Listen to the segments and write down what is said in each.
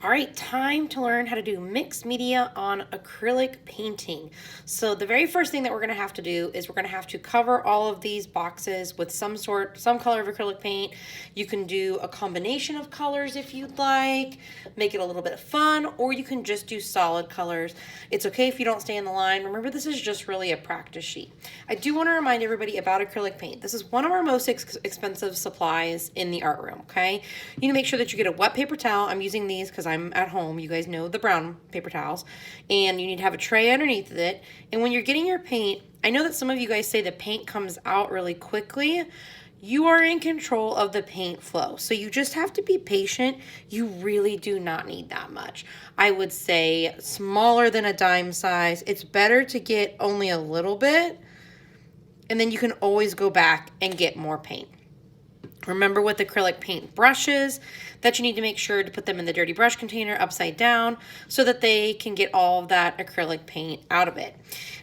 All right, time to learn how to do mixed media on acrylic painting. So the very first thing that we're going to have to do is we're going to have to cover all of these boxes with some color of acrylic paint. You can do a combination of colors if you'd like, make it a little bit of fun, or you can just do solid colors. It's okay if you don't stay in the line. Remember, this is just really a practice sheet. I do want to remind everybody about acrylic paint. This is one of our most expensive supplies in the art room, okay? You need to make sure that you get a wet paper towel. I'm using these because I'm at home. You guys know the brown paper towels. And you need to have a tray underneath of it. And when you're getting your paint, I know that some of you guys say the paint comes out really quickly. You are in control of the paint flow. So you just have to be patient. You really do not need that much. I would say smaller than a dime size. It's better to get only a little bit, and then you can always go back and get more paint. Remember with acrylic paint brushes that you need to make sure to put them in the dirty brush container upside down so that they can get all of that acrylic paint out of it.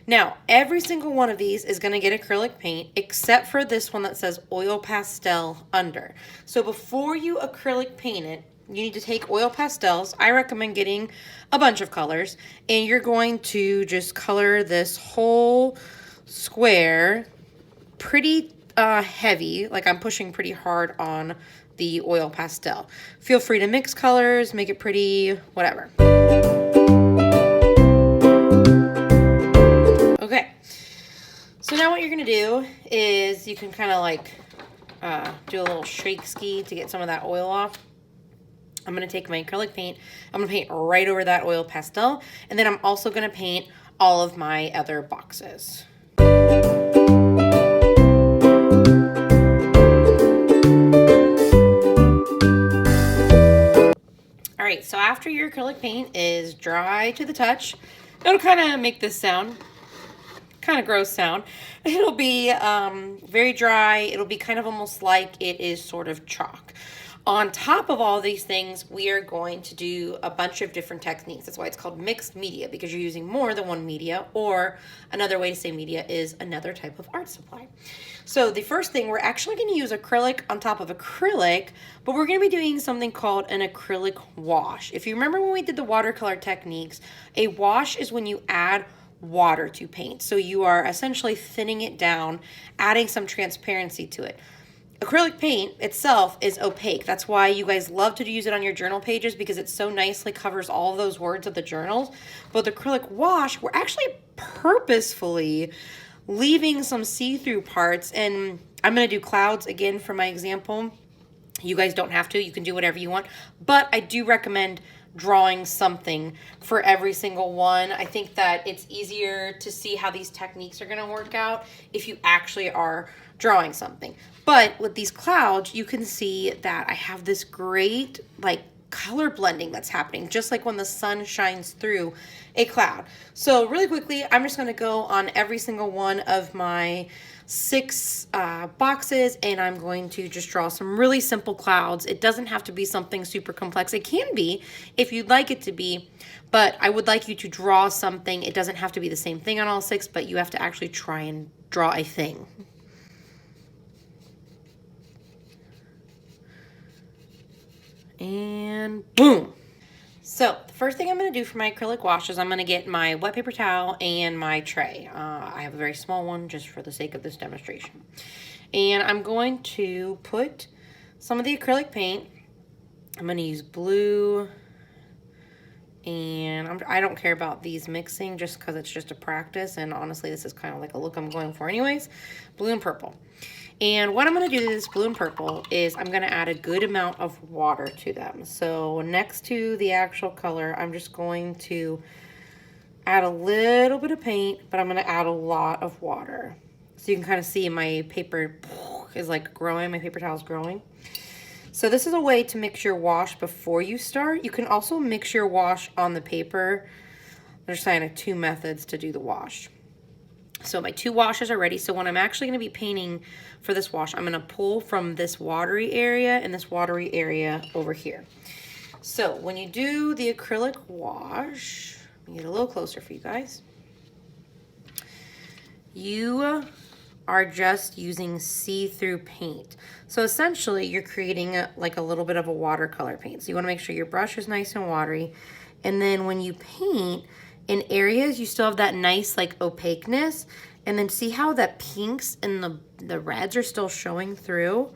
Now, every single one of these is going to get acrylic paint except for this one that says oil pastel under. So before you acrylic paint it, you need to take oil pastels. I recommend getting a bunch of colors, and you're going to just color this whole square pretty heavy, like I'm pushing pretty hard on the oil pastel. Feel free to mix colors, make it pretty, whatever. Okay, so now what you're gonna do is you can kind of like do a little shake ski to get some of that oil off. I'm gonna take my acrylic paint, I'm gonna paint right over that oil pastel, and then I'm also gonna paint all of my other boxes. Alright, so after your acrylic paint is dry to the touch, it'll kind of make this sound, kind of gross sound. It'll be very dry. It'll be kind of almost like it is sort of chalk. On top of all these things, we are going to do a bunch of different techniques. That's why it's called mixed media, because you're using more than one media, or another way to say media is another type of art supply. So the first thing, we're actually going to use acrylic on top of acrylic, but we're going to be doing something called an acrylic wash. If you remember when we did the watercolor techniques, a wash is when you add water to paint. So you are essentially thinning it down, adding some transparency to it. Acrylic paint itself is opaque. That's why you guys love to use it on your journal pages, because it so nicely covers all of those words of the journals. But the acrylic wash, we're actually purposefully leaving some see-through parts. And I'm going to do clouds again for my example. You guys don't have to. You can do whatever you want. But I do recommend drawing something for every single one. I think that it's easier to see how these techniques are going to work out if you actually are drawing something. But with these clouds, you can see that I have this great like color blending that's happening, just like when the sun shines through a cloud. So really quickly, I'm just going to go on every single one of my 6 boxes, and I'm going to just draw some really simple clouds. It doesn't have to be something super complex. It can be if you'd like it to be, but I would like you to draw something. It doesn't have to be the same thing on all 6, but you have to actually try and draw a thing. And boom. So the first thing I'm going to do for my acrylic wash is I'm going to get my wet paper towel and my tray. I have a very small one just for the sake of this demonstration. And I'm going to put some of the acrylic paint. I'm going to use blue, and I don't care about these mixing just because it's just a practice, and honestly this is kind of like a look I'm going for anyways. Blue and purple. And what I'm going to do to this blue and purple is I'm going to add a good amount of water to them. So next to the actual color, I'm just going to add a little bit of paint, but I'm going to add a lot of water. So you can kind of see my paper is like growing, my paper towel is growing. So this is a way to mix your wash before you start. You can also mix your wash on the paper. There's kind of 2 methods to do the wash. So my 2 washes are ready. So when I'm actually going to be painting for this wash, I'm going to pull from this watery area and this watery area over here. So when you do the acrylic wash, let me get a little closer for you guys. You are just using see-through paint. So essentially you're creating like a little bit of a watercolor paint. So you wanna make sure your brush is nice and watery. And then when you paint in areas, you still have that nice like opaqueness. And then see how the pinks and the reds are still showing through?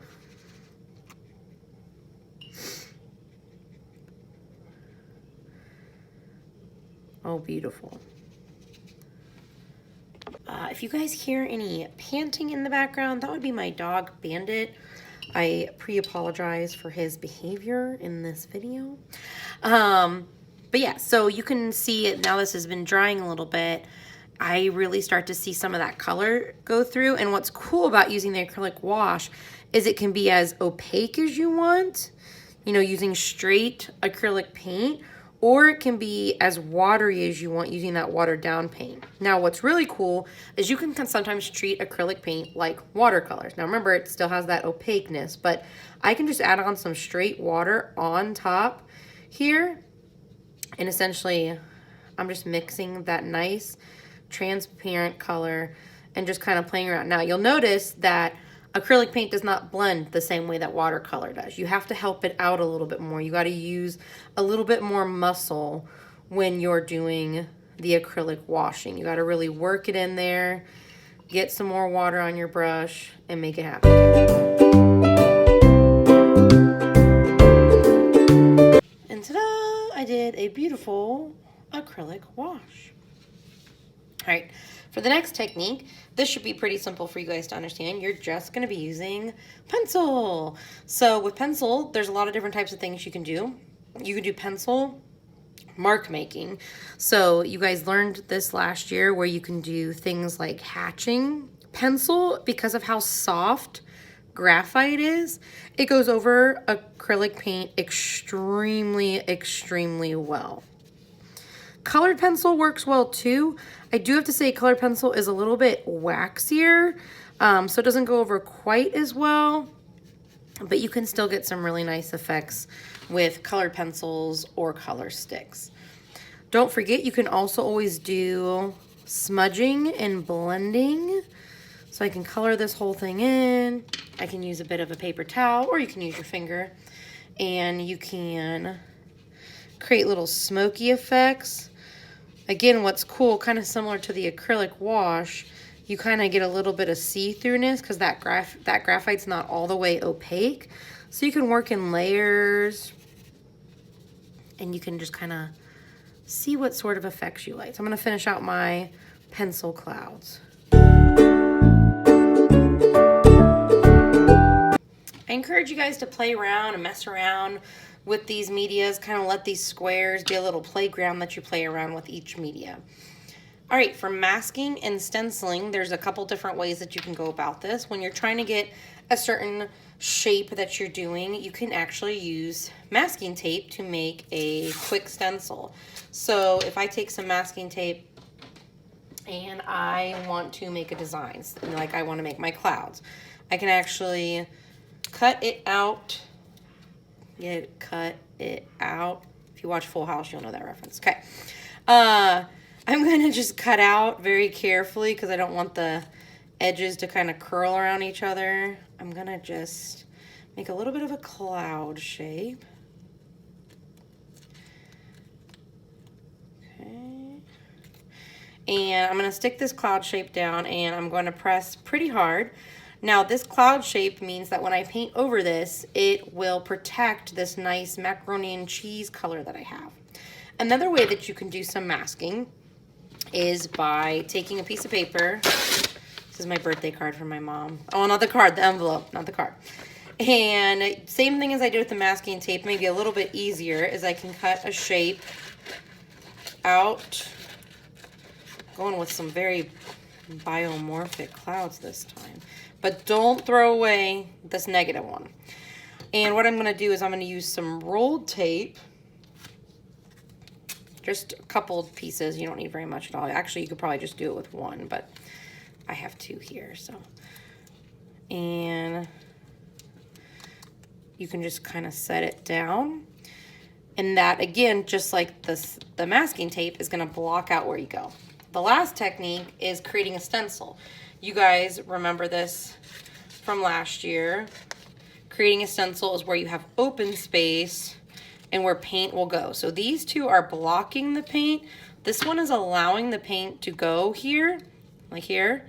Oh, beautiful. If you guys hear any panting in the background, that would be my dog Bandit. I pre-apologize for his behavior in this video. But yeah, so you can see it now. This has been drying a little bit. I really start to see some of that color go through. And what's cool about using the acrylic wash is it can be as opaque as you want, you know, using straight acrylic paint, or it can be as watery as you want using that watered down paint. Now, what's really cool is you can sometimes treat acrylic paint like watercolors. Now, remember, it still has that opaqueness, but I can just add on some straight water on top here. And essentially, I'm just mixing that nice transparent color and just kind of playing around. Now, you'll notice that acrylic paint does not blend the same way that watercolor does. You have to help it out a little bit more. You got to use a little bit more muscle when you're doing the acrylic washing. You got to really work it in there, get some more water on your brush, and make it happen. And ta-da! I did a beautiful acrylic wash. All right, for the next technique, this should be pretty simple for you guys to understand. You're just gonna be using pencil. So with pencil, there's a lot of different types of things you can do. You can do pencil mark making. So you guys learned this last year where you can do things like hatching pencil. Because of how soft graphite is, it goes over acrylic paint extremely, extremely well. Colored pencil works well too. I do have to say colored pencil is a little bit waxier, so it doesn't go over quite as well, but you can still get some really nice effects with colored pencils or color sticks. Don't forget, you can also always do smudging and blending. So I can color this whole thing in. I can use a bit of a paper towel, or you can use your finger, and you can create little smoky effects. Again, what's cool, kind of similar to the acrylic wash, you kind of get a little bit of see-throughness because that graphite's not all the way opaque. So you can work in layers and you can just kind of see what sort of effects you like. So I'm going to finish out my pencil clouds. I encourage you guys to play around and mess around with these medias, kind of let these squares be a little playground that you play around with each media. All right, for masking and stenciling, there's a couple different ways that you can go about this. When you're trying to get a certain shape that you're doing, you can actually use masking tape to make a quick stencil. So if I take some masking tape and I want to make a design, like I want to make my clouds, I can actually cut it out. Cut it out. If you watch Full House, you'll know that reference. Okay. I'm going to just cut out very carefully because I don't want the edges to kind of curl around each other. I'm going to just make a little bit of a cloud shape. Okay. And I'm going to stick this cloud shape down and I'm going to press pretty hard. Now, this cloud shape means that when I paint over this, it will protect this nice macaroni and cheese color that I have. Another way that you can do some masking is by taking a piece of paper. This is my birthday card from my mom. Oh, not the card, the envelope, not the card. And same thing as I did with the masking tape, maybe a little bit easier, is I can cut a shape out. Going with some very biomorphic clouds this time. But don't throw away this negative one. And what I'm going to do is I'm going to use some rolled tape. Just a couple of pieces. You don't need very much at all. Actually, you could probably just do it with one, but I have two here. So, and you can just kind of set it down. And that, again, just like this, the masking tape is going to block out where you go. The last technique is creating a stencil. You guys remember this from last year. Creating a stencil is where you have open space and where paint will go. So these two are blocking the paint. This one is allowing the paint to go here, like here.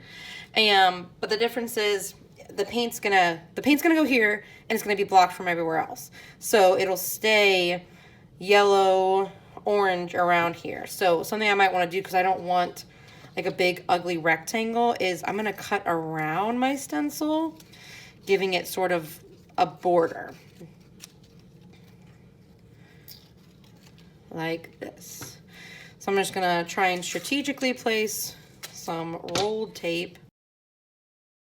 But the difference is the paint's gonna go here and it's gonna be blocked from everywhere else. So it'll stay yellow, orange around here. So something I might want to do, because I don't want like a big ugly rectangle, is I'm gonna cut around my stencil, giving it sort of a border. Like this. So I'm just gonna try and strategically place some rolled tape.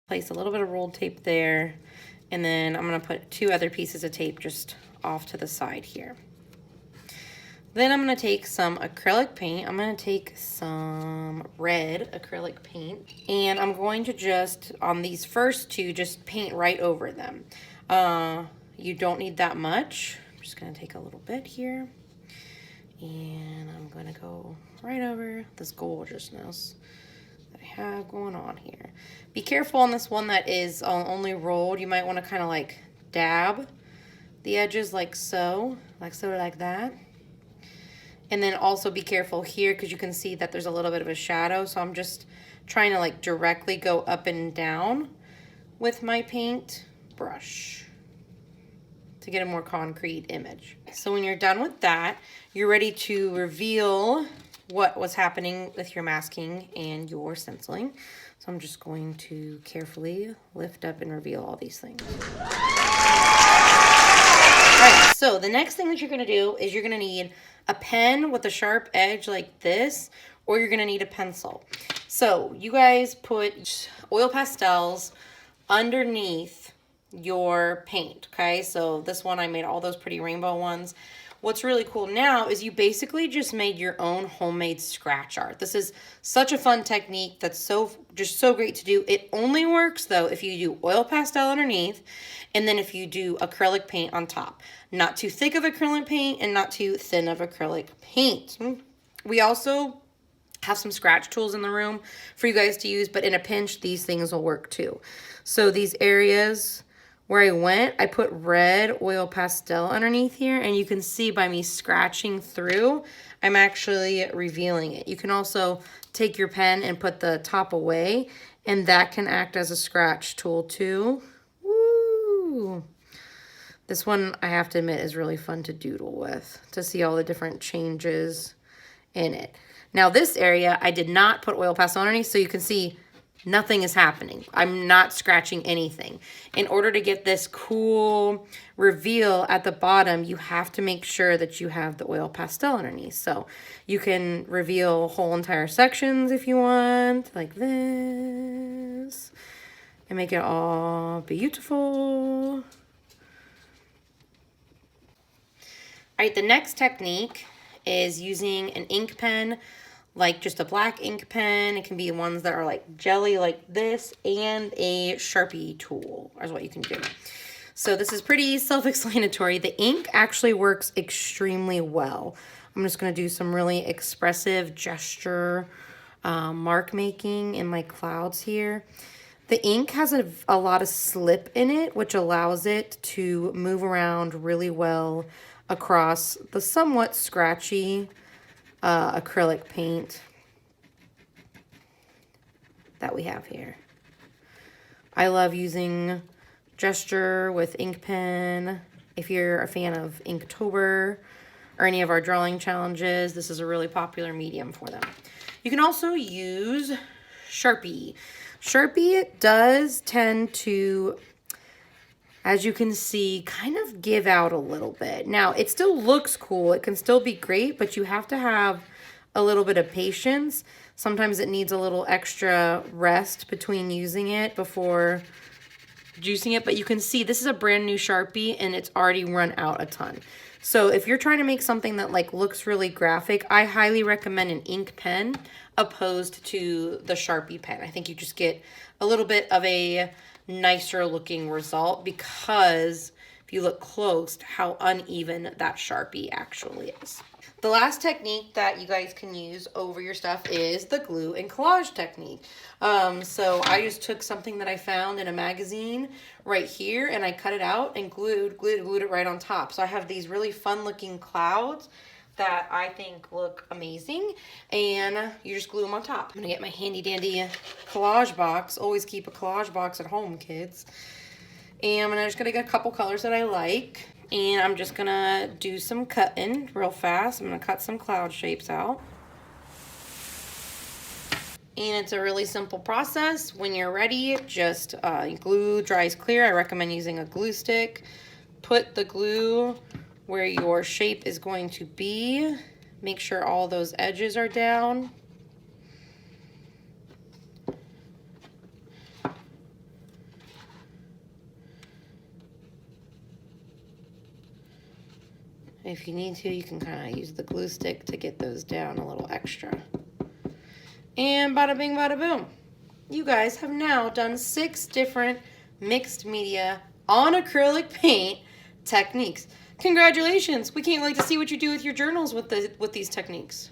Place a little bit of rolled tape there, and then I'm gonna put 2 other pieces of tape just off to the side here. Then I'm gonna take some acrylic paint. I'm gonna take some red acrylic paint, and I'm going to just, on these first 2, just paint right over them. You don't need that much. I'm just gonna take a little bit here, and I'm gonna go right over this gorgeousness that I have going on here. Be careful on this one that is only rolled. You might want to kind of like dab the edges like so, like that. And then also be careful here, because you can see that there's a little bit of a shadow. So I'm just trying to like directly go up and down with my paint brush to get a more concrete image. So when you're done with that, you're ready to reveal what was happening with your masking and your stenciling. So I'm just going to carefully lift up and reveal all these things. All right, so the next thing that you're gonna do is you're gonna need a pen with a sharp edge like this, or you're gonna need a pencil. So you guys put oil pastels underneath your paint, okay? So this one, I made all those pretty rainbow ones. What's really cool now is you basically just made your own homemade scratch art. This is such a fun technique that's just so great to do. It only works though if you do oil pastel underneath, and then if you do acrylic paint on top. Not too thick of acrylic paint and not too thin of acrylic paint. We also have some scratch tools in the room for you guys to use, but in a pinch, these things will work too. So these areas where I went, I put red oil pastel underneath here, and you can see by me scratching through, I'm actually revealing it. You can also take your pen and put the top away, and that can act as a scratch tool too. Woo! This one, I have to admit, is really fun to doodle with, to see all the different changes in it. Now this area, I did not put oil pastel underneath, so you can see nothing is happening. I'm not scratching anything. In order to get this cool reveal at the bottom, you have to make sure that you have the oil pastel underneath. So you can reveal whole entire sections if you want, like this, and make it all beautiful. All right, the next technique is using an ink pen, like just a black ink pen. It can be ones that are like jelly like this, and a Sharpie tool is what you can do. So this is pretty self-explanatory. The ink actually works extremely well. I'm just gonna do some really expressive gesture mark making in my clouds here. The ink has a lot of slip in it, which allows it to move around really well across the somewhat scratchy acrylic paint that we have here. I love using gesture with ink pen. If you're a fan of Inktober or any of our drawing challenges, this is a really popular medium for them. You can also use Sharpie. Sharpie does tend to, as you can see, kind of give out a little bit. Now, it still looks cool. It can still be great, but you have to have a little bit of patience. Sometimes it needs a little extra rest between using it before juicing it. But you can see this is a brand new Sharpie, and it's already run out a ton. So if you're trying to make something that like looks really graphic, I highly recommend an ink pen opposed to the Sharpie pen. I think you just get a little bit of a nicer looking result because if you look close, how uneven that Sharpie actually is. The last technique that you guys can use over your stuff is the glue and collage technique. So I just took something that I found in a magazine right here, and I cut it out and glued it right on top. So I have these really fun looking clouds that I think look amazing, and you just glue them on top. I'm gonna get my handy dandy collage box. Always keep a collage box at home, kids. And I'm just gonna get a couple colors that I like, and I'm just gonna do some cutting real fast. I'm gonna cut some cloud shapes out. And it's a really simple process. When you're ready, just glue dries clear. I recommend using a glue stick. Put the glue where your shape is going to be. Make sure all those edges are down. If you need to, you can kind of use the glue stick to get those down a little extra. And bada bing, bada boom. You guys have now done 6 different mixed media on acrylic paint techniques. Congratulations. We can't wait to see what you do with your journals with these techniques.